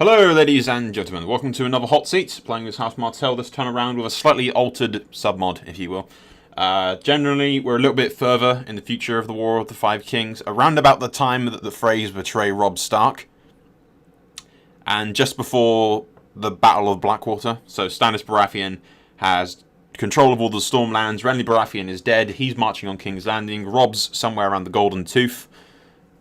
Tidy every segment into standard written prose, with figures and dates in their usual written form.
Hello ladies and gentlemen, welcome to another Hotseat, playing as House Martell this time around with a slightly altered submod, if you will. Generally, we're a little bit further in the future of the War of the Five Kings, around about the time that the Freys betray Robb Stark, and just before the Battle of Blackwater. So Stannis Baratheon has control of all the Stormlands, Renly Baratheon is dead, he's marching on King's Landing, Robb's somewhere around the Golden Tooth,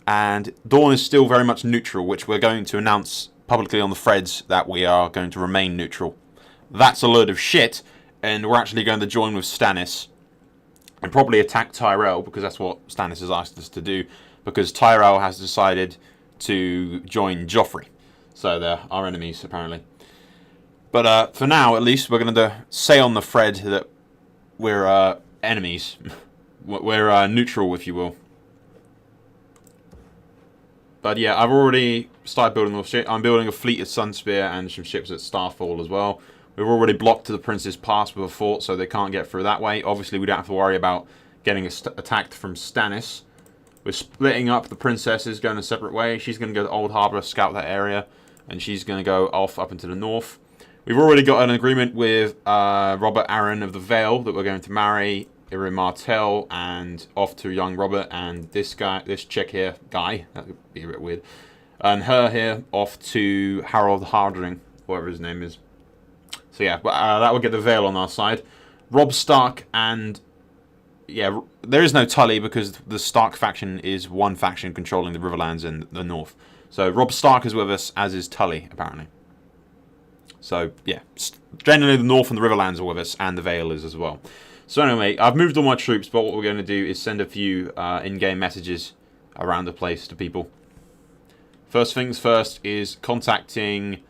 and Dorne is still very much neutral, which we're going to announce publicly on the threads that we are going to remain neutral. That's a load of shit, and we're actually going to join with Stannis and probably attack Tyrell, because that's what Stannis has asked us to do, because Tyrell has decided to join Joffrey. So they're our enemies, apparently. But for now, at least, we're going to say on the thread that we're enemies. We're neutral, if you will. But yeah, I've already started building off shit. I'm building a fleet at Sunspear and some ships at Starfall as well. We've already blocked the Prince's Pass with a fort, so they can't get through that way. Obviously, we don't have to worry about getting attacked from Stannis. We're splitting up. The Princess is going a separate way. She's going to go to Old Harbour, scout that area, and she's going to go off up into the north. We've already got an agreement with Robert Arryn of the Vale that we're going to marry Martell and off to young Robert, and this chick here, that would be a bit weird, and her here off to Harold Hardring, whatever his name is. So yeah, that will get the Vale on our side. Robb Stark and yeah, there is no Tully because the Stark faction is one faction controlling the Riverlands in the north. So Robb Stark is with us, as is Tully apparently. So yeah, generally the north and the Riverlands are with us, and the Vale is as well. So anyway, I've moved all my troops, but what we're going to do is send a few in-game messages around the place to people. First things first is contacting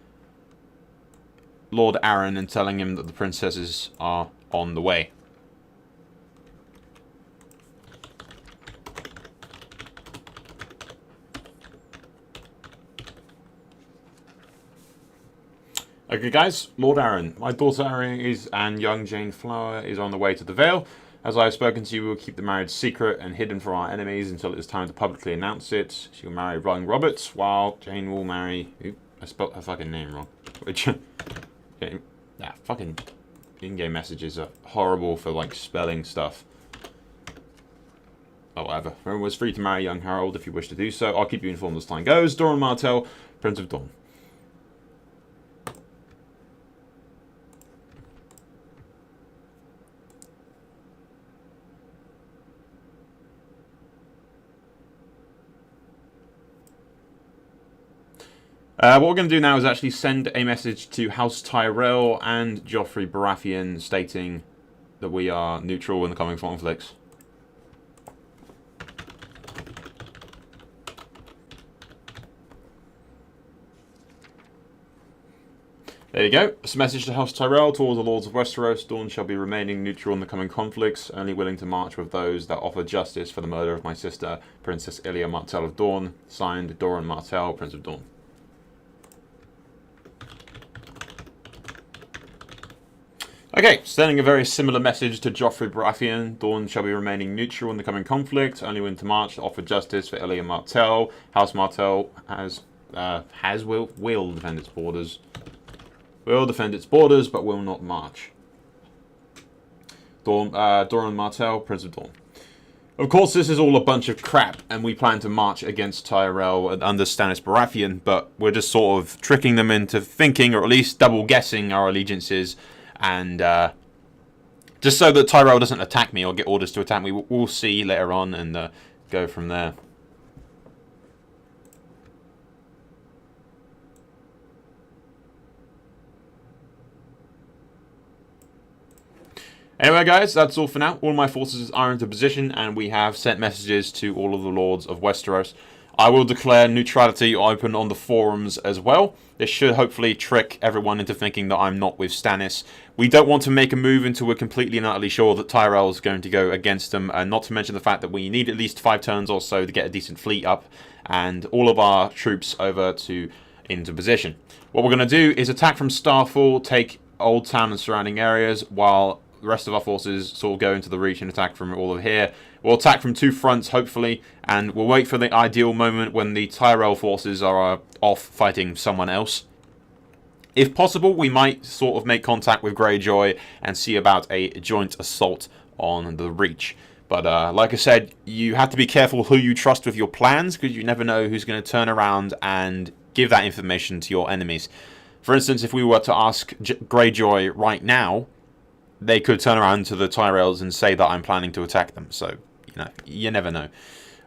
Lord Arryn and telling him that the princesses are on the way. Okay guys, Lord Arryn, my daughter Arryn and young Jane Flower is on the way to the Vale. As I have spoken to you, we will keep the marriage secret and hidden from our enemies until it is time to publicly announce it. She will marry young Robert, while Jane will marry... Oop, I spelled her fucking name wrong. Which... okay, fucking in-game messages are horrible for, like, spelling stuff. Oh, whatever. Everyone was free to marry young Harold if you wish to do so. I'll keep you informed as time goes. Doran Martell, Prince of Dorne. What we're going to do now is actually send a message to House Tyrell and Joffrey Baratheon stating that we are neutral in the coming conflicts. There you go. It's a message to House Tyrell, to all the Lords of Westeros. Dorne shall be remaining neutral in the coming conflicts, only willing to march with those that offer justice for the murder of my sister, Princess Ilya Martell of Dorne. Signed, Doran Martell, Prince of Dorne. Okay, sending a very similar message to Joffrey Baratheon. Dorne shall be remaining neutral in the coming conflict, only willing to march to offer justice for Ilya Martell. House Martell will defend its borders. Will defend its borders, but will not march. Doran Martell, Prince of Dorne. Of course, this is all a bunch of crap, and we plan to march against Tyrell under Stannis Baratheon, but we're just sort of tricking them into thinking, or at least double-guessing our allegiances, and just so that Tyrell doesn't attack me or get orders to attack me. We'll see later on and go from there. Anyway guys, that's all for now. All my forces are into position and we have sent messages to all of the Lords of Westeros. I will declare neutrality open on the forums as well. This should hopefully trick everyone into thinking that I'm not with Stannis. We don't want to make a move until we're completely and utterly sure that Tyrell is going to go against them, and not to mention the fact that we need at least 5 turns or so to get a decent fleet up and all of our troops over into position. What we're going to do is attack from Starfall, take Old Town and surrounding areas, while the rest of our forces sort of go into the reach and attack from all of here. We'll attack from 2 fronts, hopefully, and we'll wait for the ideal moment when the Tyrell forces are off fighting someone else. If possible, we might sort of make contact with Greyjoy and see about a joint assault on the Reach. But like I said, you have to be careful who you trust with your plans, because you never know who's going to turn around and give that information to your enemies. For instance, if we were to ask Greyjoy right now, they could turn around to the Tyrells and say that I'm planning to attack them. So, you never know.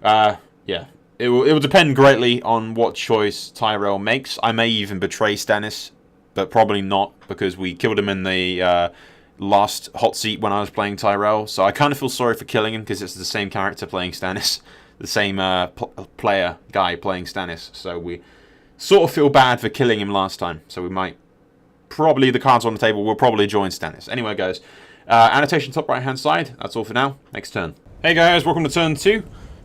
Yeah. It will depend greatly on what choice Tyrell makes. I may even betray Stannis, but probably not, because we killed him in the last Hotseat when I was playing Tyrell. So I kind of feel sorry for killing him, because it's the same character playing Stannis. The same guy playing Stannis. So we sort of feel bad for killing him last time. So we might, probably the cards on the table, we'll probably join Stannis. Anyway, guys, annotation top right hand side. That's all for now. Next turn. Hey guys, welcome to turn 2.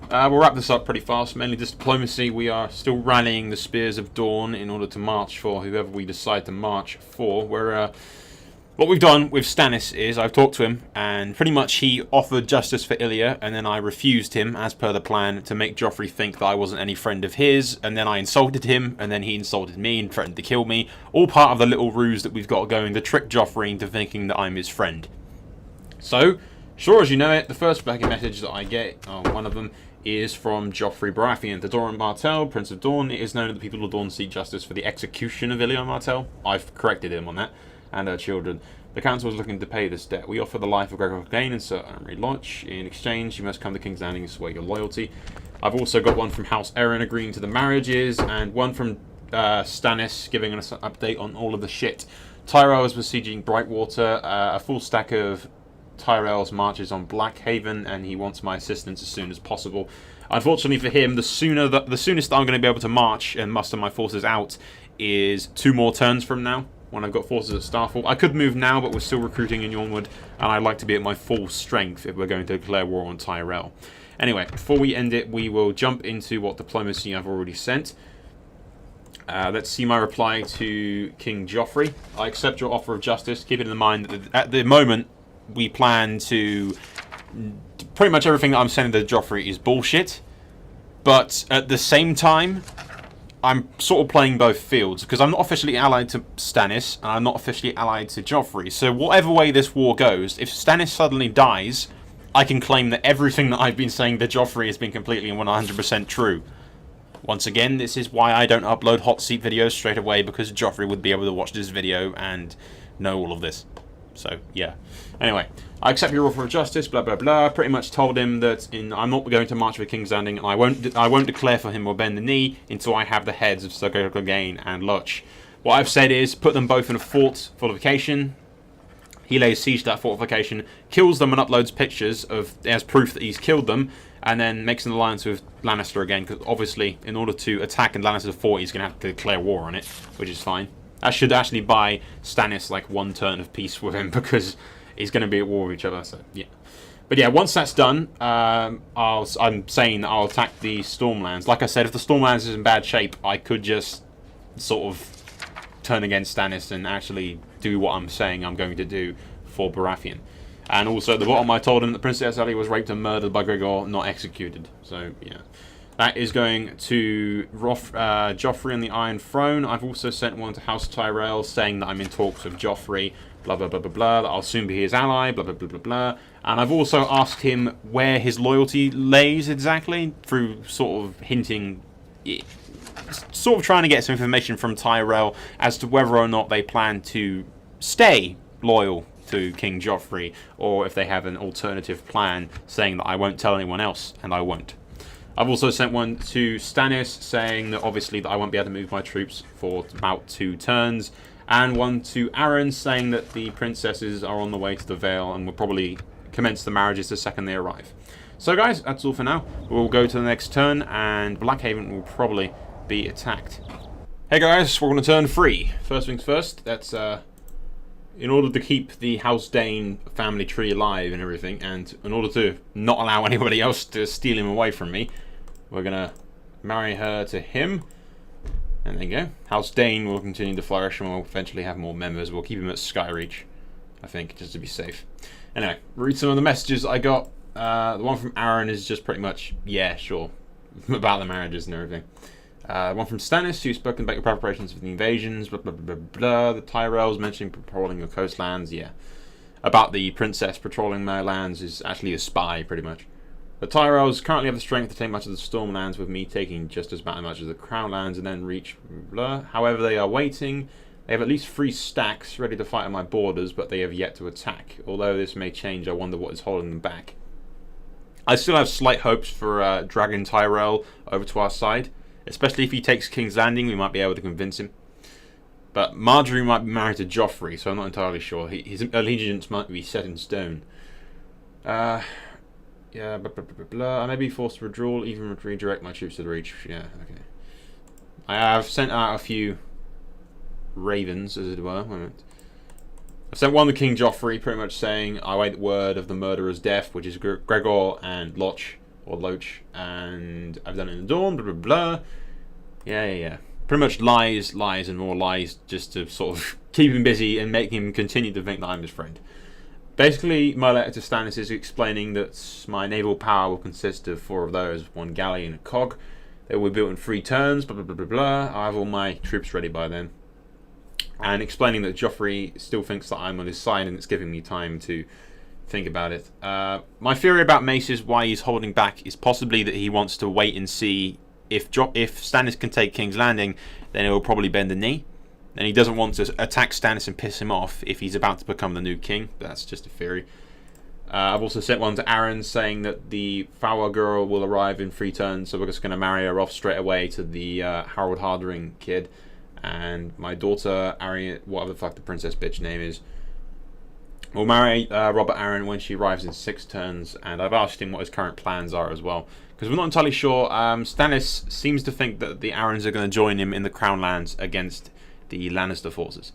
We'll wrap this up pretty fast, mainly just diplomacy. We are still rallying the Spears of Dawn in order to march for whoever we decide to march for. What we've done with Stannis is, I've talked to him, and pretty much he offered justice for Ilya, and then I refused him, as per the plan, to make Joffrey think that I wasn't any friend of his, and then I insulted him, and then he insulted me and threatened to kill me. All part of the little ruse that we've got going to trick Joffrey into thinking that I'm his friend. So, sure as you know it, the first fucking message that I get, one of them, is from Joffrey Baratheon, the Doran Martell, Prince of Dorne. It is known that the people of Dorne seek justice for the execution of Ilya Martell. I've corrected him on that, and her children. The council is looking to pay this debt. We offer the life of Gregor Clegane and Sir Armory Lodge. In exchange, you must come to King's Landing and swear your loyalty. I've also got one from House Aaron agreeing to the marriages, and one from Stannis giving us an update on all of the shit. Tyrell is besieging Brightwater, a full stack of Tyrell's marches on Blackhaven, and he wants my assistance as soon as possible. Unfortunately for him, the soonest I'm going to be able to march and muster my forces out is 2 more turns from now, when I've got forces at Starfall. I could move now, but we're still recruiting in Yornwood, and I'd like to be at my full strength if we're going to declare war on Tyrell. Anyway, before we end it, we will jump into what diplomacy I've already sent. Let's see my reply to King Joffrey. I accept your offer of justice, keeping in mind that at the moment, we plan to... pretty much everything that I'm sending to Joffrey is bullshit. But at the same time, I'm sort of playing both fields, because I'm not officially allied to Stannis, and I'm not officially allied to Joffrey. So whatever way this war goes, if Stannis suddenly dies, I can claim that everything that I've been saying to Joffrey has been completely and 100% true. Once again, this is why I don't upload Hotseat videos straight away, because Joffrey would be able to watch this video and know all of this. So, yeah. Anyway, I accept your offer of justice, blah, blah, blah. Pretty much told him that I'm not going to march with King's Landing, and I won't declare for him or bend the knee until I have the heads of Sir Clegane and Lodge. What I've said is, put them both in a fortification. He lays siege to that fortification, kills them and uploads pictures as proof that he's killed them, and then makes an alliance with Lannister again, because obviously, in order to attack in Lannister's fort, he's going to have to declare war on it, which is fine. That should actually buy Stannis like 1 turn of peace with him, because he's going to be at war with each other. So yeah, but yeah, once that's done, I'm saying that I'll attack the Stormlands. Like I said, if the Stormlands is in bad shape, I could just sort of turn against Stannis and actually do what I'm saying I'm going to do for Baratheon. And also at the bottom, I told him that Princess Ellie was raped and murdered by Gregor, not executed. So yeah. That is going to Joffrey on the Iron Throne. I've also sent one to House Tyrell saying that I'm in talks with Joffrey, blah, blah, blah, blah, blah, that I'll soon be his ally, blah, blah, blah, blah, blah. And I've also asked him where his loyalty lays exactly, through sort of hinting, sort of trying to get some information from Tyrell as to whether or not they plan to stay loyal to King Joffrey, or if they have an alternative plan saying that I won't tell anyone else, and I won't. I've also sent one to Stannis saying that obviously that I won't be able to move my troops for about 2 turns, and one to Aaron saying that the princesses are on the way to the Vale and will probably commence the marriages the second they arrive. So guys, that's all for now. We'll go to the next turn, and Blackhaven will probably be attacked. Hey guys, we're going to turn 3. First things first, that's in order to keep the House Dane family tree alive and everything, and in order to not allow anybody else to steal him away from me, we're going to marry her to him. And there you go. House Dane will continue to flourish, and we'll eventually have more members. We'll keep him at Skyreach, I think, just to be safe. Anyway, read some of the messages I got. The one from Aaron is just pretty much, yeah, sure, about the marriages and everything. One from Stannis, who's spoken about your preparations for the invasions, blah, blah, blah, blah, blah. The Tyrells mentioning patrolling your coastlands, yeah. About the princess patrolling my lands is actually a spy, pretty much. The Tyrells currently have the strength to take much of the Stormlands, with me taking just as much of the Crownlands and then reach blah. However, they are waiting. They have at least 3 stacks ready to fight on my borders, but they have yet to attack. Although this may change, I wonder what is holding them back. I still have slight hopes for Dragon Tyrell over to our side. Especially if he takes King's Landing, we might be able to convince him. But Marjorie might be married to Joffrey, so I'm not entirely sure. His allegiance might be set in stone. Yeah, blah, blah, blah, blah, blah. I may be forced to withdraw, even redirect my troops to the Reach. Yeah, okay. I have sent out a few ravens, as it were. I've sent one to King Joffrey, pretty much saying, I wait word of the murderer's death, which is Gregor and Loch. Or Loach, and I've done it in the dawn, blah, blah, blah. Yeah. Pretty much lies, and more lies, just to sort of keep him busy and make him continue to think that I'm his friend. Basically, my letter to Stannis is explaining that my naval power will consist of 4 of those, 1 galley and a cog. They will be built in 3 turns, blah, blah, blah, blah, blah. I have all my troops ready by then. And explaining that Joffrey still thinks that I'm on his side, and it's giving me time to think about it. My theory about Mace is why he's holding back is possibly that he wants to wait and see if Stannis can take King's Landing, then it will probably bend the knee. And he doesn't want to attack Stannis and piss him off if he's about to become the new king. But that's just a theory. I've also sent one to Aaron saying that the Flower Girl will arrive in 3 turns, so we're just going to marry her off straight away to the Harold Hardring kid. And my daughter, Arian, whatever the fuck the princess bitch name is, we'll marry Robert Arryn when she arrives in 6 turns, and I've asked him what his current plans are as well. Because we're not entirely sure. Stannis seems to think that the Arryns are going to join him in the Crown Lands against the Lannister forces.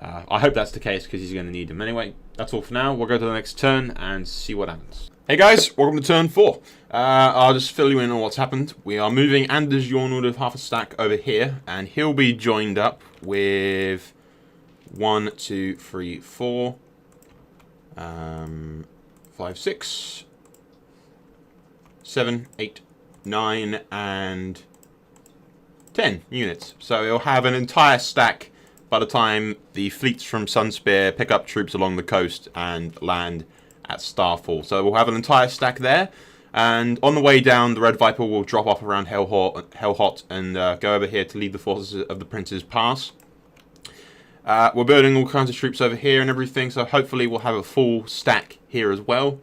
I hope that's the case, because he's going to need them. Anyway, that's all for now. We'll go to the next turn and see what happens. Hey guys, welcome to turn 4. I'll just fill you in on what's happened. We are moving Anders Jornwood of half a stack over here, and he'll be joined up with 1, 2, 3, 4... 5, 6, 7, 8, 9, and 10 units. So he'll have an entire stack by the time the fleets from Sunspear pick up troops along the coast and land at Starfall. So we'll have an entire stack there. And on the way down, the Red Viper will drop off around Hellhot and go over here to lead the forces of the Prince's Pass. We're building all kinds of troops over here and everything, so hopefully we'll have a full stack here as well.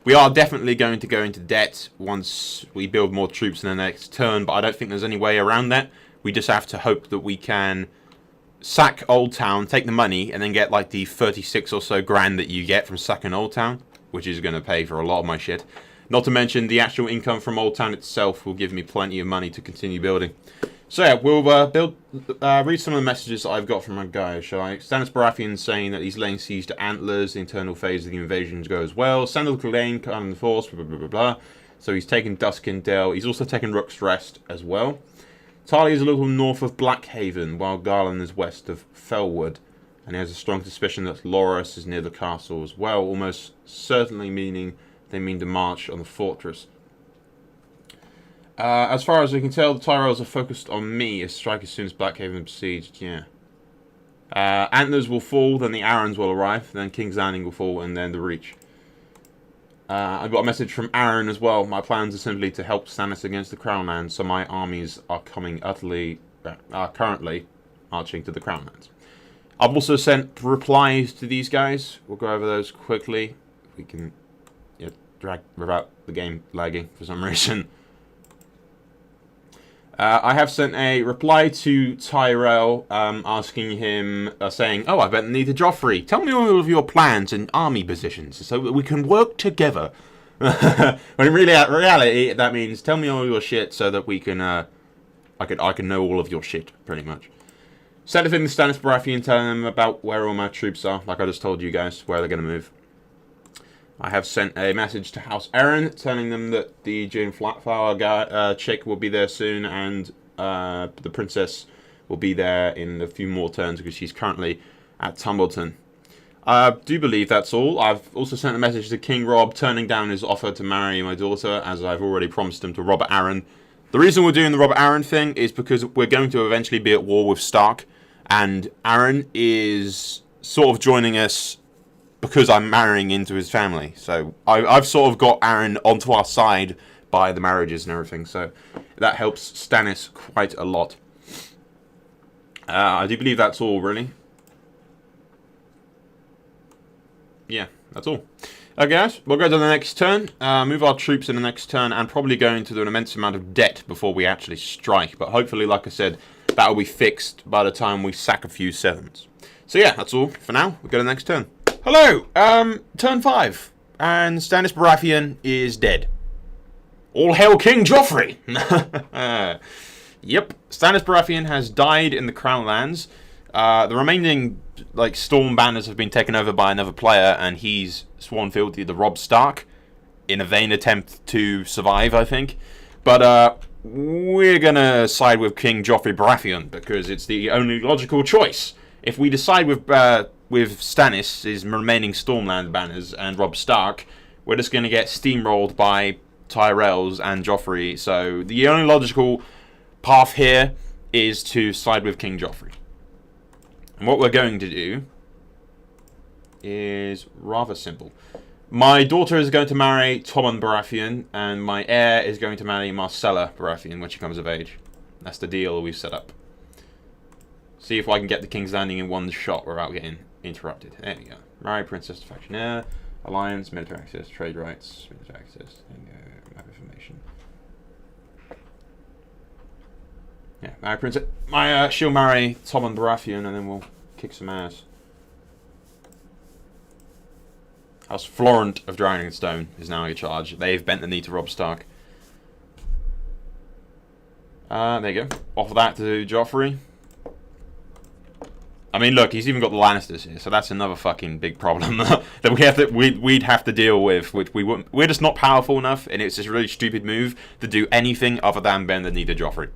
We are definitely going to go into debt once we build more troops in the next turn, but I don't think there's any way around that. We just have to hope that we can sack Old Town, take the money, and then get like the 36 or so grand that you get from sacking Old Town, which is going to pay for a lot of my shit. Not to mention the actual income from Old Town itself will give me plenty of money to continue building. So yeah, we'll read some of the messages that I've got from my guys, shall I? Stannis Baratheon saying that he's laying siege to Antlers, the internal phase of the invasions goes well. Sandal Clegane commanding the force, blah, blah, blah, blah. So he's taken Duskin Dale. He's also taken Rook's Rest as well. Tarly is a little north of Blackhaven, while Garland is west of Felwood. And he has a strong suspicion that Loras is near the castle as well, almost certainly meaning they mean to march on the fortress. As far as we can tell, the Tyrells are focused on me as strike as soon as Blackhaven is besieged, yeah. Antlers will fall, then the Arryns will arrive, then King's Landing will fall, and then the Reach. I've got a message from Arryn as well. My plans are simply to help Stannis against the Crownlands, so my armies are currently marching to the Crownlands. I've also sent replies to these guys. We'll go over those quickly. We can drag without the game lagging for some reason. I have sent a reply to Tyrell asking him, saying, "Oh, I bet need to Joffrey. Tell me all of your plans and army positions so that we can work together." When in reality, that means tell me all your shit so that we can, I can know all of your shit, pretty much. Sent a thing to Stannis Baratheon telling them about where all my troops are, like I just told you guys, where they're going to move. I have sent a message to House Arryn telling them that the June Flatflower chick will be there soon, and the princess will be there in a few more turns because she's currently at Tumbleton. I do believe that's all. I've also sent a message to King Rob turning down his offer to marry my daughter, as I've already promised him to Robert Arryn The reason we're doing the Robert Arryn thing is because we're going to eventually be at war with Stark, and Arryn is sort of joining us because I'm marrying into his family. So I've sort of got Arryn onto our side by the marriages and everything, so that helps Stannis quite a lot. I do believe that's all, really. Yeah, that's all. Okay, guys, we'll go to the next turn, move our troops in the next turn, and probably go into an immense amount of debt before we actually strike. But hopefully, like I said, that will be fixed by the time we sack a few sevens. So yeah, that's all for now. We'll go to the next turn. Hello, turn 5, and Stannis Baratheon is dead. All hail King Joffrey! Yep, Stannis Baratheon has died in the Crown Lands. The remaining Storm banners have been taken over by another player, and he's sworn fealty to Robb Stark in a vain attempt to survive, I think. But we're gonna side with King Joffrey Baratheon because it's the only logical choice. If we decide with Stannis, his remaining Stormland banners, and Robb Stark, we're just gonna get steamrolled by Tyrells and Joffrey. So the only logical path here is to side with King Joffrey. And what we're going to do is rather simple. My daughter is going to marry Tommen Baratheon, and my heir is going to marry Myrcella Baratheon when she comes of age. That's the deal we've set up. See if I can get the King's Landing in one shot without getting interrupted. There we go. Marry Princess to Faction Heir, Alliance, military access, trade rights, military access. There we go. Map information. Yeah, marry Princess. She'll marry Tommen Baratheon, and then we'll kick some ass. House Florent of Dragonstone is now in charge. They've bent the knee to Robb Stark. There you go. Offer that to Joffrey. I mean, look, he's even got the Lannisters here, so that's another fucking big problem that we'd have to deal with. Which we wouldn't. We're just not powerful enough, and it's this really stupid move to do anything other than bend the knee to Joffrey.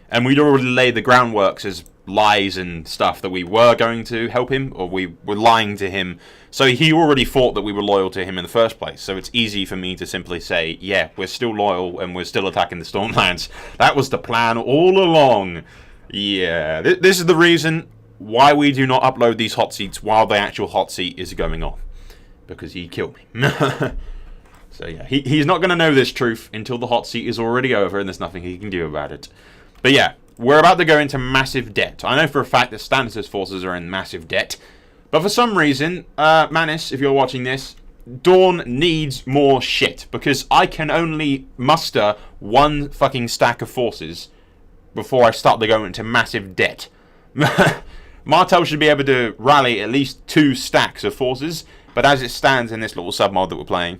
And we'd already laid the groundworks as lies and stuff that we were going to help him, or we were lying to him. So he already thought that we were loyal to him in the first place. So it's easy for me to simply say, yeah, we're still loyal and we're still attacking the Stormlands. That was the plan all along. Yeah, this is the reason why we do not upload these hot seats while the actual hot seat is going on. Because he killed me. So yeah, he's not going to know this truth until the hot seat is already over and there's nothing he can do about it. But yeah, we're about to go into massive debt. I know for a fact that Stannis' forces are in massive debt. But for some reason, Manus, if you're watching this, Dorne needs more shit. Because I can only muster one fucking stack of forces before I start to go into massive debt. Martell should be able to rally at least 2 stacks of forces. But as it stands in this little submod that we're playing,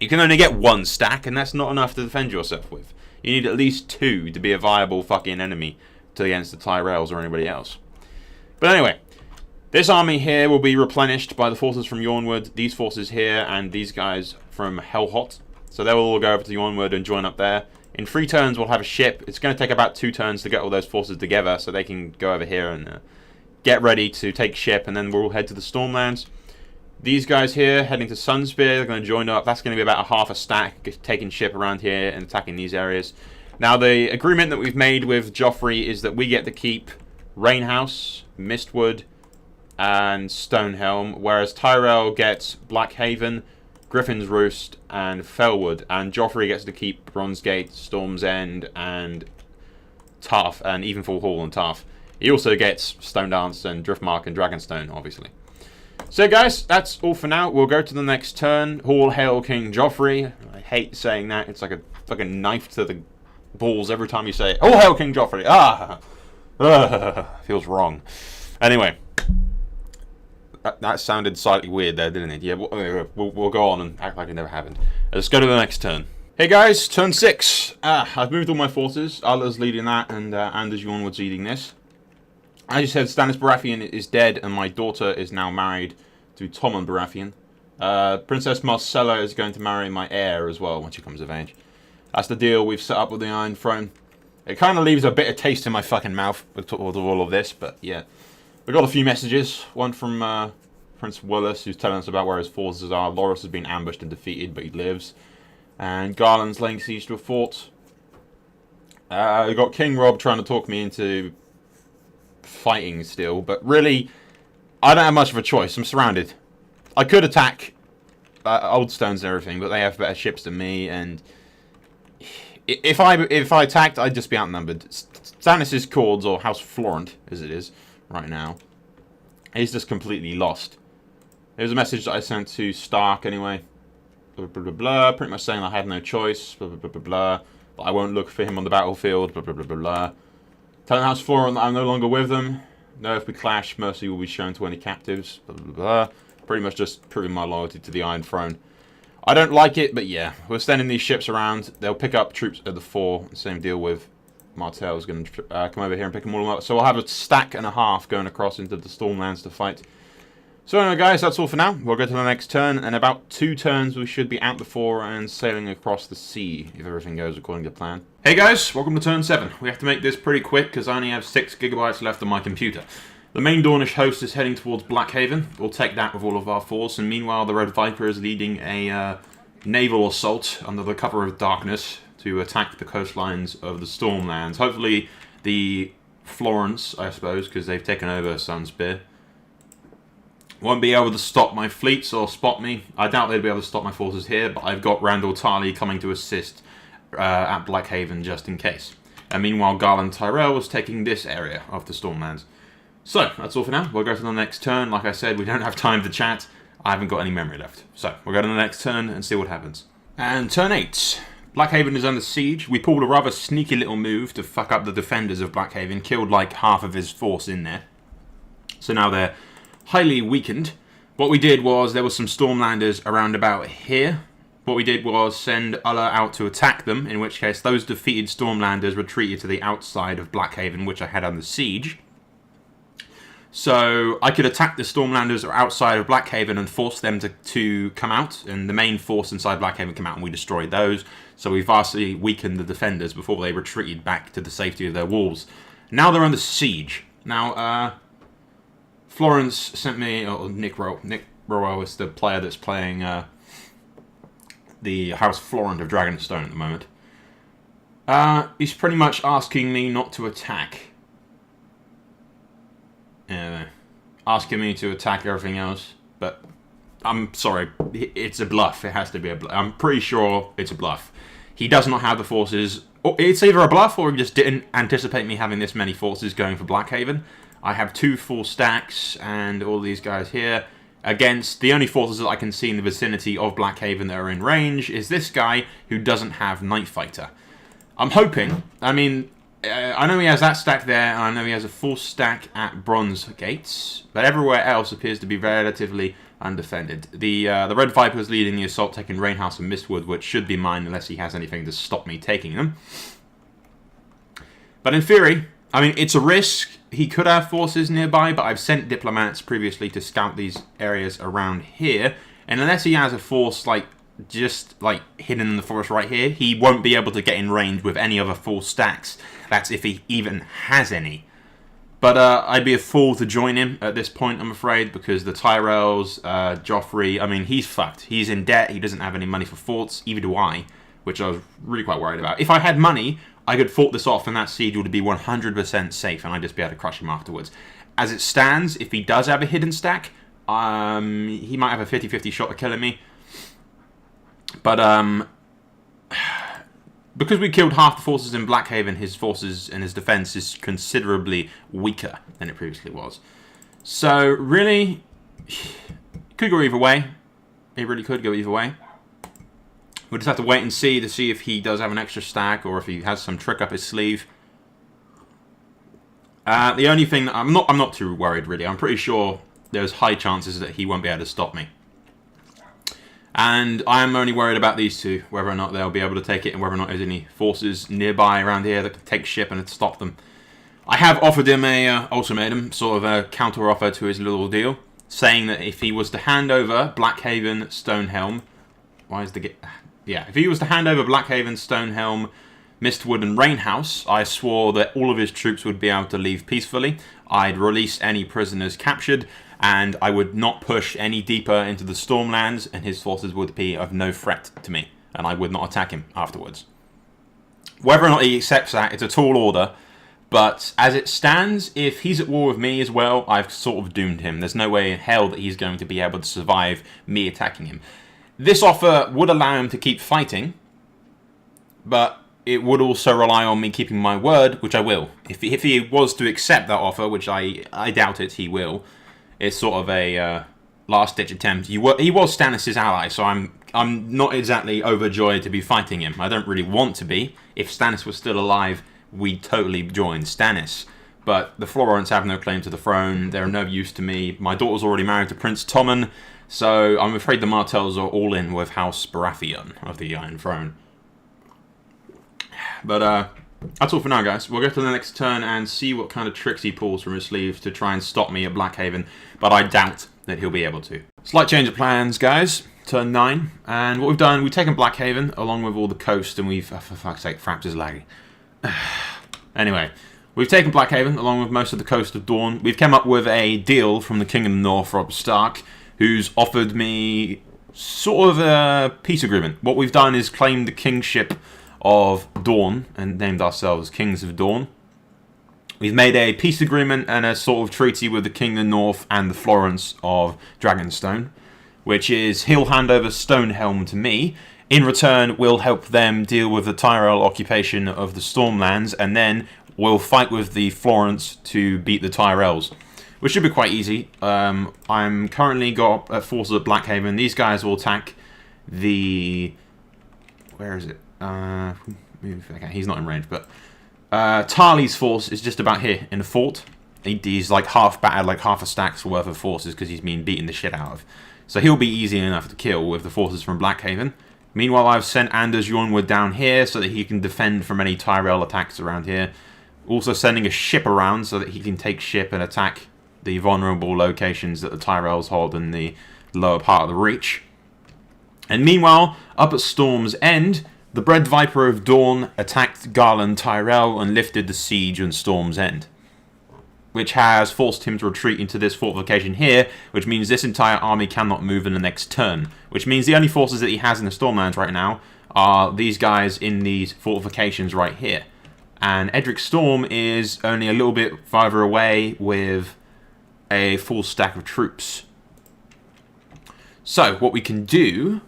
you can only get 1 stack, and that's not enough to defend yourself with. You need at least 2 to be a viable fucking enemy against the Tyrells or anybody else. But anyway, this army here will be replenished by the forces from Yornwood, these forces here, and these guys from Hellhot. So they will all go over to Yornwood and join up there. In 3 turns, we'll have a ship. It's going to take about 2 turns to get all those forces together, so they can go over here and get ready to take ship, and then we'll head to the Stormlands. These guys here, heading to Sunspear, they're going to join up. That's going to be about a half a stack, taking ship around here and attacking these areas. Now, the agreement that we've made with Joffrey is that we get to keep Rainhouse, Mistwood, and Stonehelm, whereas Tyrell gets Blackhaven, Griffin's Roost, and Fellwood, and Joffrey gets to keep Bronzegate, Storm's End, and Tarth, and Evenfall Hall and Tarth. He also gets Stone Dance and Driftmark and Dragonstone, obviously. So guys, that's all for now. We'll go to the next turn. All hail King Joffrey. I hate saying that. It's like a fucking knife to the balls every time you say it. All hail King Joffrey. Feels wrong. Anyway, that sounded slightly weird there, didn't it? Yeah, we'll go on and act like it never happened. Let's go to the next turn. Hey guys, turn 6. I've moved all my forces. Allah's leading that, and Anders Yornwood's leading this. As you said, Stannis Baratheon is dead, and my daughter is now married to Tommen Baratheon. Princess Myrcella is going to marry my heir as well when she comes of age. That's the deal we've set up with the Iron Throne. It kind of leaves a bitter taste in my fucking mouth with all of this, but yeah. We got a few messages. One from Prince Willis, who's telling us about where his forces are. Loras has been ambushed and defeated, but he lives. And Garland's laying siege to a fort. We got King Rob trying to talk me into fighting still, but really, I don't have much of a choice. I'm surrounded. I could attack Old Stones and everything, but they have better ships than me, and if I attacked, I'd just be outnumbered. Stannis' Cords, or House Florent, as it is right now, he's just completely lost. There's a message that I sent to Stark anyway. Blah, blah, blah, blah, pretty much saying I had no choice. Blah, blah, blah, blah, blah. But I won't look for him on the battlefield. Blah, blah, blah, blah, blah. Telling House Florent that I'm no longer with them. No, if we clash, mercy will be shown to any captives. Blah, blah, blah, blah. Pretty much just proving my loyalty to the Iron Throne. I don't like it, but yeah. We're sending these ships around. They'll pick up troops at the fore. Same deal with Martell is going to come over here and pick them all up. So we'll have a stack and a half going across into the Stormlands to fight. So anyway, guys, that's all for now. We'll go to the next turn. And about 2 turns, we should be out the fore and sailing across the sea, if everything goes according to plan. Hey, guys. Welcome to turn 7. We have to make this pretty quick, because I only have 6 gigabytes left on my computer. The main Dornish host is heading towards Blackhaven. We'll take that with all of our force. And meanwhile, the Red Viper is leading a naval assault under the cover of darkness to attack the coastlines of the Stormlands. Hopefully the Florence, I suppose, because they've taken over Sunspear, won't be able to stop my fleets or spot me. I doubt they'd be able to stop my forces here, but I've got Randall Tarley coming to assist at Blackhaven just in case. And meanwhile, Garland Tyrell was taking this area of the Stormlands. So, that's all for now. We'll go to the next turn. Like I said, we don't have time to chat. I haven't got any memory left. So, we'll go to the next turn and see what happens. And turn 8. Blackhaven is under siege. We pulled a rather sneaky little move to fuck up the defenders of Blackhaven. Killed like half of his force in there. So now they're highly weakened. What we did was, there was some Stormlanders around about here. What we did was send Ulla out to attack them, in which case those defeated Stormlanders retreated to the outside of Blackhaven, which I had under siege. So I could attack the Stormlanders outside of Blackhaven and force them to come out, and the main force inside Blackhaven came out and we destroyed those. So we vastly weakened the defenders before they retreated back to the safety of their walls. Now they're under siege. Now, Florence sent me, or Nick Rowell is the player that's playing the House Florent of Dragonstone at the moment. He's pretty much asking me not to attack. Asking me to attack everything else, but I'm sorry, it's a bluff. It has to be a bluff. I'm pretty sure it's a bluff. He does not have the forces. It's either a bluff or he just didn't anticipate me having this many forces going for Blackhaven. I have 2 full stacks and all these guys here against the only forces that I can see in the vicinity of Blackhaven that are in range is this guy who doesn't have Night Fighter. I'm hoping, I mean, I know he has that stack there, and I know he has a full stack at Bronze Gates, but everywhere else appears to be relatively undefended. The Red Viper is leading the assault, taking Rainhouse and Mistwood, which should be mine unless he has anything to stop me taking them. But in theory, I mean, it's a risk. He could have forces nearby, but I've sent diplomats previously to scout these areas around here, and unless he has a force just hidden in the forest right here, he won't be able to get in range with any other full stacks. That's if he even has any. But I'd be a fool to join him at this point, I'm afraid, because the Tyrells, Joffrey, I mean, he's fucked. He's in debt, he doesn't have any money for forts, either do I, which I was really quite worried about. If I had money, I could fort this off and that siege would be 100% safe and I'd just be able to crush him afterwards. As it stands, if he does have a hidden stack, he might have a 50-50 shot at killing me. But, because we killed half the forces in Blackhaven, his forces and his defense is considerably weaker than it previously was. So, really, it could go either way. It really could go either way. We'll just have to wait and see to see if he does have an extra stack or if he has some trick up his sleeve. The only thing that I'm not too worried really. I'm pretty sure there's high chances that he won't be able to stop me. And I'm only worried about these two, whether or not they'll be able to take it and whether or not there's any forces nearby around here that can take ship and stop them. I have offered him a ultimatum, sort of a counter offer to his little deal, saying that if he was to hand over Blackhaven, Stonehelm, if he was to hand over Blackhaven, Stonehelm, Mistwood and Rainhouse, I swore that all of his troops would be able to leave peacefully. I'd release any prisoners captured, and I would not push any deeper into the Stormlands, and his forces would be of no threat to me, and I would not attack him afterwards. Whether or not he accepts that, it's a tall order. But as it stands, if he's at war with me as well, I've sort of doomed him. There's no way in hell that he's going to be able to survive me attacking him. This offer would allow him to keep fighting, but it would also rely on me keeping my word, which I will. If he was to accept that offer, which I doubt it, he will. It's sort of a last-ditch attempt. He was Stannis' ally, so I'm not exactly overjoyed to be fighting him. I don't really want to be. If Stannis was still alive, we'd totally join Stannis. But the Florents have no claim to the throne. They're no use to me. My daughter's already married to Prince Tommen, so I'm afraid the Martells are all in with House Baratheon of the Iron Throne. But that's all for now, guys. We'll go to the next turn and see what kind of tricks he pulls from his sleeve to try and stop me at Blackhaven, but I doubt that he'll be able to. Slight change of plans, guys. Turn 9, and what we've done, we've taken Blackhaven along with all the coast, and we've... Oh, for fuck's sake, Fraps is laggy. Anyway, we've taken Blackhaven along with most of the coast of Dorne. We've come up with a deal from the King of the North, Robb Stark, who's offered me sort of a peace agreement. What we've done is claimed the kingship of Dorne and named ourselves Kings of Dorne. We've made a peace agreement and a sort of treaty with the King of the North and the Florents of Dragonstone, which is he'll hand over Stonehelm to me. In return, we'll help them deal with the Tyrell occupation of the Stormlands, and then we'll fight with the Florents to beat the Tyrells, which should be quite easy. I'm currently got forces at Blackhaven. These guys will attack the... Where is it? Okay, he's not in range, but Tarly's force is just about here in the fort. He's like half battered, like half a stack's worth of forces because he's been beaten the shit out of. So he'll be easy enough to kill with the forces from Blackhaven. Meanwhile, I've sent Anders Jornwood down here so that he can defend from any Tyrell attacks around here. Also sending a ship around so that he can take ship and attack the vulnerable locations that the Tyrells hold in the lower part of the Reach. And meanwhile, up at Storm's End, the Bred Viper of Dawn attacked Garland Tyrell and lifted the siege on Storm's End, which has forced him to retreat into this fortification here, which means this entire army cannot move in the next turn, which means the only forces that he has in the Stormlands right now are these guys in these fortifications right here. And Edric Storm is only a little bit farther away with a full stack of troops. So, what we can do...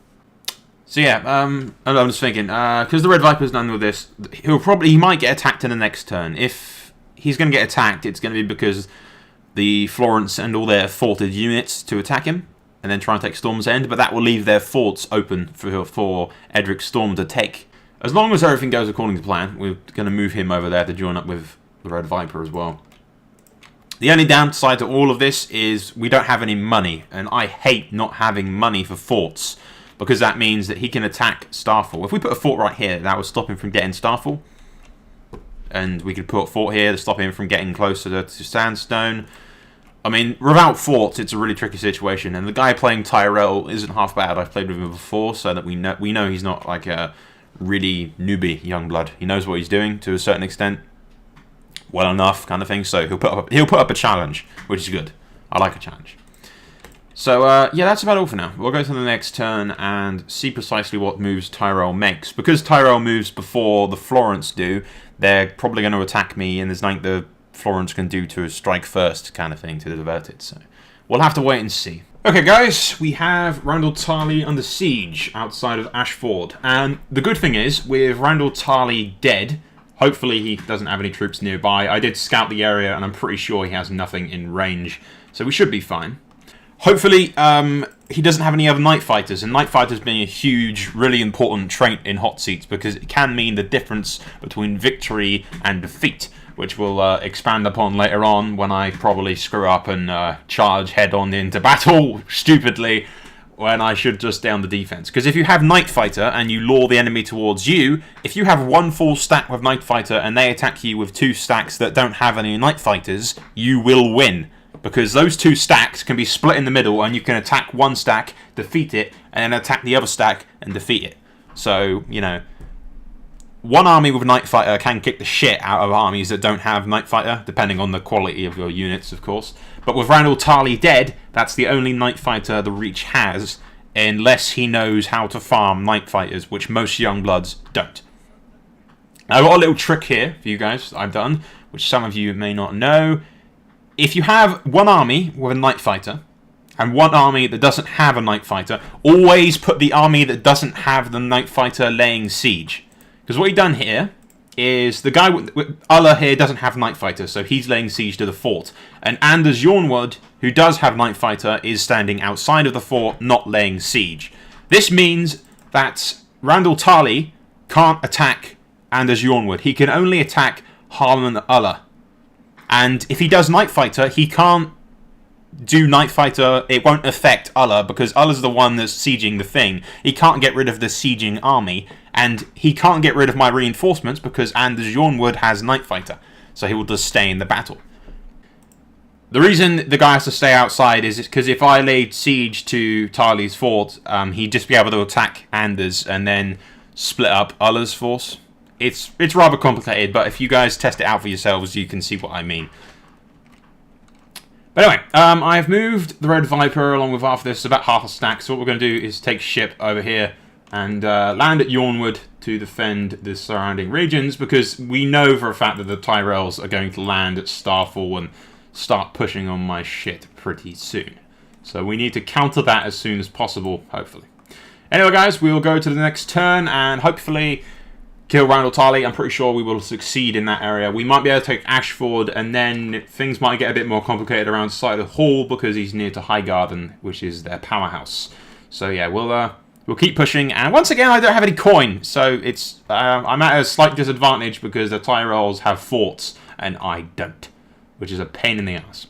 So yeah, I'm just thinking, because the Red Viper's done with this, he might get attacked in the next turn. If he's going to get attacked, it's going to be because the Florents send all their forted units to attack him, and then try and take Storm's End, but that will leave their forts open for Edric Storm to take. As long as everything goes according to plan, we're going to move him over there to join up with the Red Viper as well. The only downside to all of this is we don't have any money, and I hate not having money for forts, because that means that he can attack Starfall. If we put a fort right here, that would stop him from getting Starfall. And we could put a fort here to stop him from getting closer to Sandstone. I mean, without forts, it's a really tricky situation. And the guy playing Tyrell isn't half bad. I've played with him before, so that we know he's not like a really newbie young blood. He knows what he's doing to a certain extent. Well enough, kind of thing. So he'll put up a challenge, which is good. I like a challenge. So, yeah, that's about all for now. We'll go to the next turn and see precisely what moves Tyrell makes. Because Tyrell moves before the Florents do, they're probably going to attack me, and there's nothing the Florents can do to strike first kind of thing to divert it. So, we'll have to wait and see. Okay, guys, we have Randall Tarly under siege outside of Ashford. And the good thing is, with Randall Tarly dead, hopefully he doesn't have any troops nearby. I did scout the area, and I'm pretty sure he has nothing in range. So we should be fine. Hopefully, he doesn't have any other Night Fighters, and Night Fighters being a huge, really important trait in Hotseat, because it can mean the difference between victory and defeat, which we'll expand upon later on when I probably screw up and charge head-on into battle, stupidly, when I should just stay on the defense. Because if you have Night Fighter and you lure the enemy towards you, if you have one full stack with Night Fighter and they attack you with two stacks that don't have any Night Fighters, you will win. Because those two stacks can be split in the middle, and you can attack one stack, defeat it, and then attack the other stack and defeat it. So, you know, one army with Night Fighter can kick the shit out of armies that don't have Night Fighter, depending on the quality of your units, of course. But with Randall Tarly dead, that's the only Night Fighter the Reach has, unless he knows how to farm Night Fighters, which most young bloods don't. I've got a little trick here for you guys that I've done, which some of you may not know. If you have one army with a night fighter, and one army that doesn't have a night fighter, always put the army that doesn't have the night fighter laying siege. Because what you've done here is the guy with Ulla here doesn't have night fighter, so he's laying siege to the fort. And Anders Jornwood, who does have night fighter, is standing outside of the fort, not laying siege. This means that Randall Tarley can't attack Anders Jornwood. He can only attack Harlan Ulla. And if he does night fighter, he can't do night fighter. It won't affect Ulla because Ulla's the one that's sieging the thing. He can't get rid of the sieging army, and he can't get rid of my reinforcements because Anders Jornwood has night fighter, so he will just stay in the battle. The reason the guy has to stay outside is because if I laid siege to Tarley's fort, he'd just be able to attack Anders and then split up Ulla's force. It's rather complicated, but if you guys test it out for yourselves, you can see what I mean. But anyway, I have moved the Red Viper along with half this, about half a stack. So what we're going to do is take ship over here and land at Jornwood to defend the surrounding regions, because we know for a fact that the Tyrells are going to land at Starfall and start pushing on my shit pretty soon. So we need to counter that as soon as possible, hopefully. Anyway, guys, we'll go to the next turn and hopefully kill Randall Tarley. I'm pretty sure we will succeed in that area. We might be able to take Ashford, and then things might get a bit more complicated around Sight of Hall because he's near to Highgarden, which is their powerhouse. So yeah, we'll keep pushing. And once again, I don't have any coin, so it's I'm at a slight disadvantage because the Tyrells have forts and I don't, which is a pain in the ass.